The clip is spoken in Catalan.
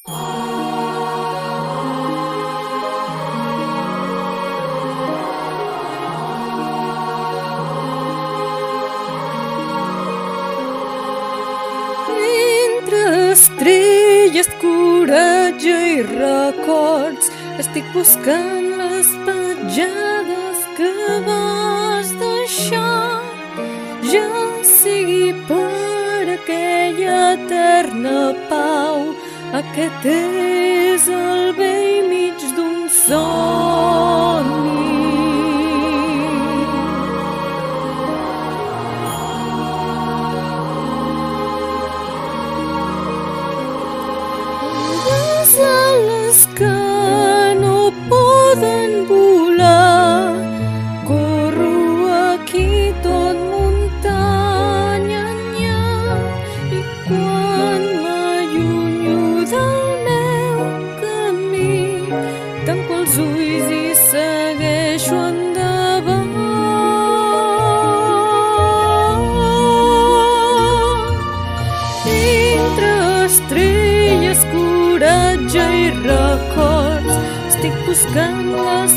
Entre estrelles, coratge i records, estic buscant les petjades que vas deixar, ja sigui per aquella eterna pau. Aquest és el vell mig d'un somni. Les ales que no poden volar, corro aquí tot muntanya enllà, i quan m'allunyo del meu camí, tanco els ulls i segueixo endavant. Entre estrelles, coratge i records, estic buscant les